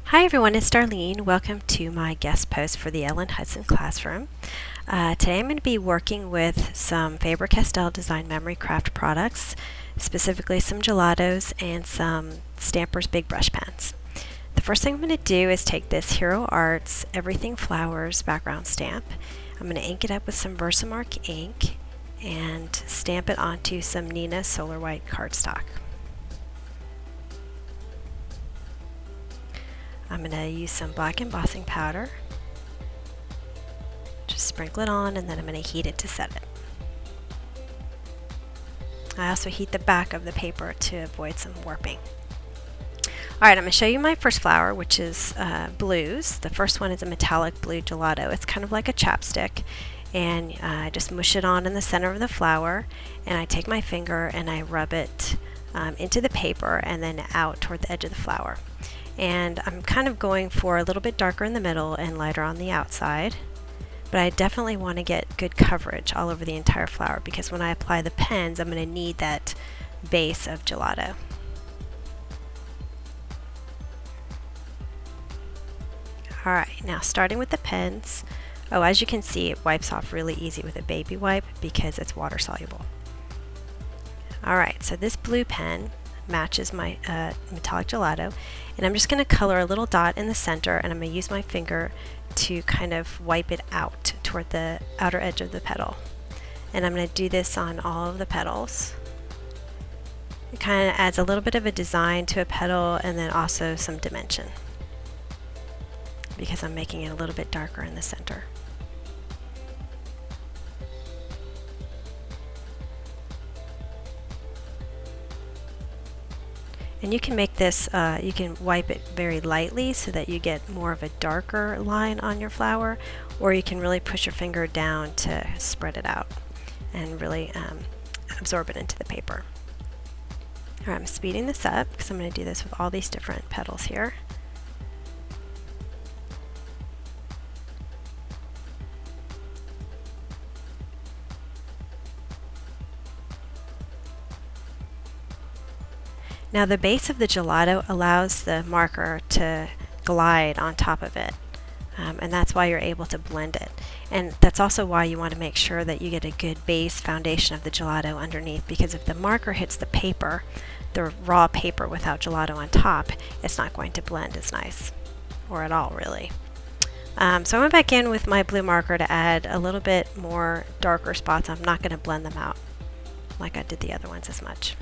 Hi everyone, it's Darlene. Welcome to my guest post for the Ellen Hudson Classroom. Today I'm going to be working with some Faber-Castell Design Memory Craft products, specifically some Gelatos and some Stampers Big Brush Pens. The first thing I'm going to do is take this Hero Arts Everything Flowers background stamp. I'm going to ink it up with some Versamark ink and stamp it onto some Neenah Solar White cardstock. I'm going to use some black embossing powder. Just sprinkle it on and then I'm going to heat it to set it. I also heat the back of the paper to avoid some warping. Alright, I'm going to show you my first flower, which is blues. The first one is a metallic blue gelato. It's kind of like a chapstick, and I just mush it on in the center of the flower, and I take my finger and I rub it into the paper and then out toward the edge of the flower. And I'm kind of going for a little bit darker in the middle and lighter on the outside, but I definitely want to get good coverage all over the entire flower because when I apply the pens I'm going to need that base of gelato. Alright, now starting with the pens, as you can see it wipes off really easy with a baby wipe because it's water soluble. Alright, so this blue pen matches my metallic gelato, and I'm just going to color a little dot in the center, and I'm going to use my finger to kind of wipe it out toward the outer edge of the petal. And I'm going to do this on all of the petals. It kind of adds a little bit of a design to a petal and then also some dimension because I'm making it a little bit darker in the center. And you can make this, you can wipe it very lightly so that you get more of a darker line on your flower, or you can really push your finger down to spread it out and really absorb it into the paper. Alright, I'm speeding this up because I'm going to do this with all these different petals here. Now the base of the gelato allows the marker to glide on top of it, and that's why you're able to blend it. And that's also why you want to make sure that you get a good base foundation of the gelato underneath, because if the marker hits the paper, the raw paper without gelato on top, it's not going to blend as nice, or at all really. So I went back in with my blue marker to add a little bit more darker spots. I'm not going to blend them out like I did the other ones as much.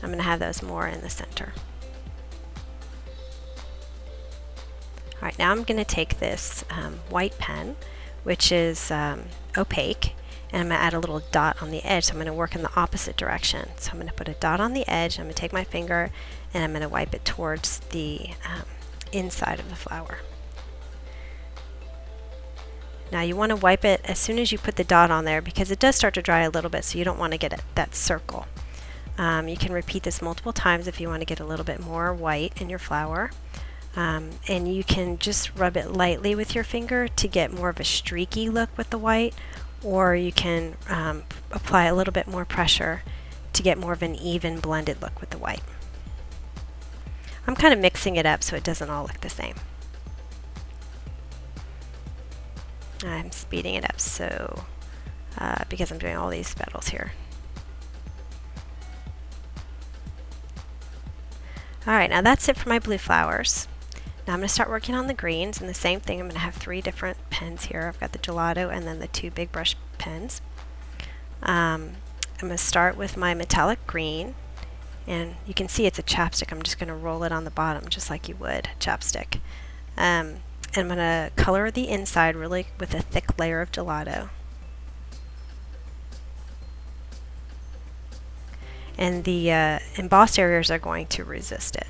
I'm going to have those more in the center. Alright, now I'm going to take this white pen, which is opaque, and I'm going to add a little dot on the edge, so I'm going to work in the opposite direction. So I'm going to put a dot on the edge, I'm going to take my finger, and I'm going to wipe it towards the inside of the flower. Now you want to wipe it as soon as you put the dot on there because it does start to dry a little bit, so you don't want to get that circle. You can repeat this multiple times if you want to get a little bit more white in your flower. And you can just rub it lightly with your finger to get more of a streaky look with the white, or you can apply a little bit more pressure to get more of an even blended look with the white. I'm kind of mixing it up so it doesn't all look the same. I'm speeding it up so because I'm doing all these petals here. Alright, now that's it for my blue flowers. Now I'm going to start working on the greens, and the same thing, I'm going to have 3 different pens here. I've got the gelato and then the 2 big brush pens. I'm going to start with my metallic green, and you can see it's a chapstick. I'm just going to roll it on the bottom just like you would a chapstick. And I'm going to color the inside really with a thick layer of gelato. And the embossed areas are going to resist it.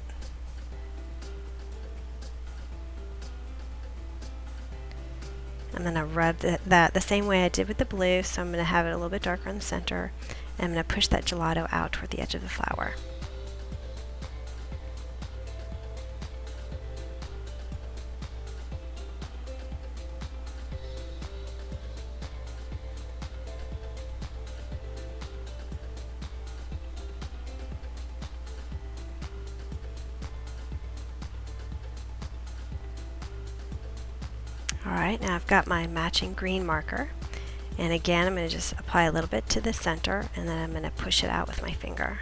I'm going to rub that the same way I did with the blue, so I'm going to have it a little bit darker in the center, and I'm going to push that gelato out toward the edge of the flower. Alright, now I've got my matching green marker. And again, I'm going to just apply a little bit to the center, and then I'm going to push it out with my finger.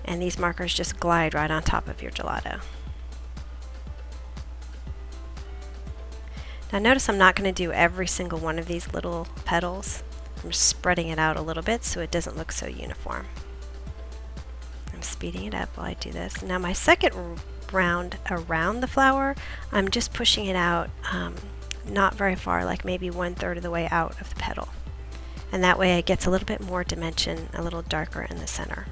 And these markers just glide right on top of your gelato. Now notice I'm not going to do every single one of these little petals. I'm just spreading it out a little bit so it doesn't look so uniform. I'm speeding it up while I do this. Now my second round around the flower, I'm just pushing it out not very far, like maybe 1/3 of the way out of the petal. And that way it gets a little bit more dimension, a little darker in the center.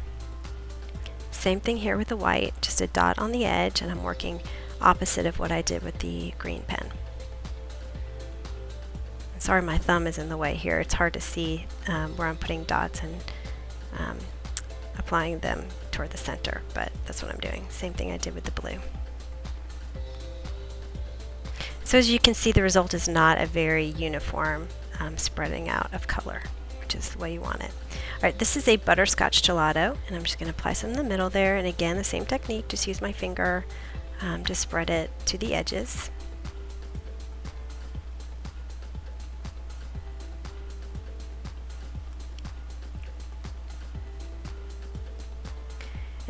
Same thing here with the white, just a dot on the edge, and I'm working opposite of what I did with the green pen. Sorry, my thumb is in the way here. It's hard to see where I'm putting dots and applying them toward the center, but that's what I'm doing. Same thing I did with the blue. So as you can see, the result is not a very uniform spreading out of color, which is the way you want it. Alright, this is a butterscotch gelato, and I'm just going to apply some in the middle there, and again the same technique, just use my finger to spread it to the edges.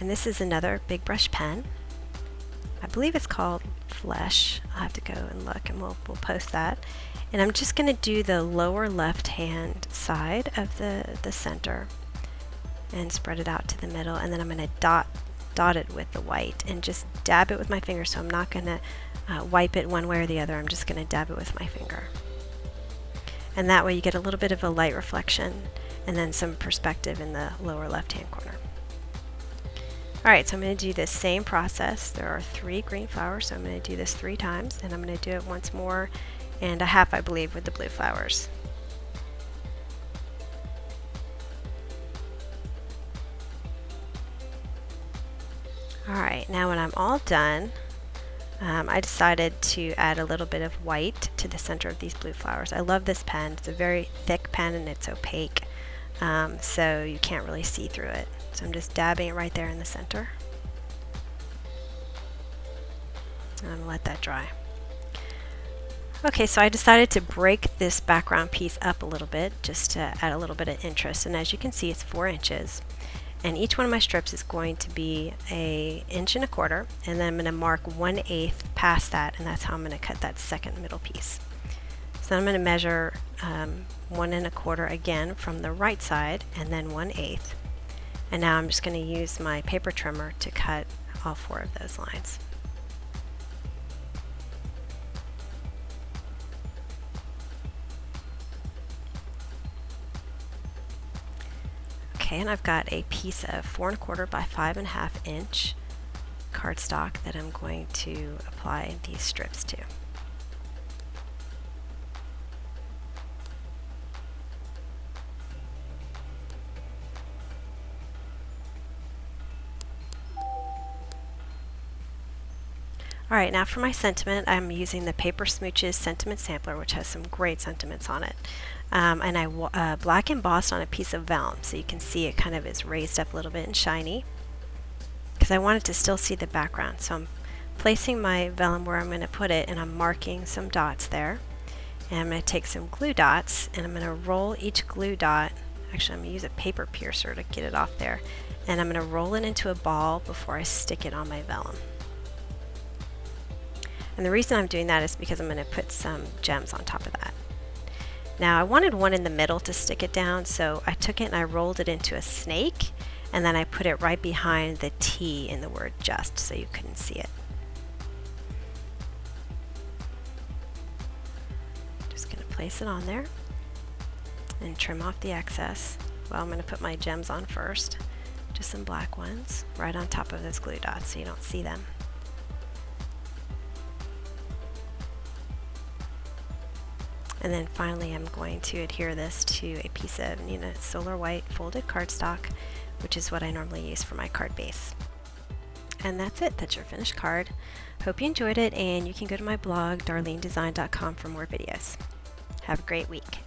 And this is another big brush pen. I believe it's called Flesh. I'll have to go and look, and we'll post that. And I'm just going to do the lower left hand side of the center and spread it out to the middle, and then I'm going to dot it with the white and just dab it with my finger, so I'm not going to wipe it one way or the other. I'm just going to dab it with my finger. And that way you get a little bit of a light reflection and then some perspective in the lower left hand corner. Alright, so I'm going to do this same process. There are 3 green flowers, so I'm going to do this 3 times, and I'm going to do it once more, and a half, I believe, with the blue flowers. Alright, now when I'm all done, I decided to add a little bit of white to the center of these blue flowers. I love this pen. It's a very thick pen and it's opaque, so you can't really see through it. So I'm just dabbing it right there in the center. And I'm going to let that dry. Okay, so I decided to break this background piece up a little bit just to add a little bit of interest. And as you can see, it's 4 inches. And each one of my strips is going to be1.25 inches, and then I'm going to mark 1/8 past that, and that's how I'm going to cut that second middle piece. So I'm going to measure 1 1/4 again from the right side, and then 1/8. And now I'm just going to use my paper trimmer to cut all 4 of those lines. Okay, and I've got a piece of 4 1/4 by 5 1/2 inch cardstock that I'm going to apply these strips to. Alright, now for my sentiment, I'm using the Paper Smooches Sentiment Sampler, which has some great sentiments on it. And I black embossed on a piece of vellum, so you can see it kind of is raised up a little bit and shiny, because I wanted to still see the background. So I'm placing my vellum where I'm going to put it, and I'm marking some dots there. And I'm going to take some glue dots, and I'm going to roll each glue dot. Actually, I'm going to use a paper piercer to get it off there. And I'm going to roll it into a ball before I stick it on my vellum. And the reason I'm doing that is because I'm going to put some gems on top of that. Now I wanted one in the middle to stick it down, so I took it and I rolled it into a snake, and then I put it right behind the T in the word just, so you couldn't see it. Just going to place it on there and trim off the excess. Well, I'm going to put my gems on first, just some black ones, right on top of those glue dots so you don't see them. And then finally I'm going to adhere this to a piece of Solar White folded cardstock, which is what I normally use for my card base. And that's it. That's your finished card. Hope you enjoyed it, and you can go to my blog, darlenedesign.com, for more videos. Have a great week.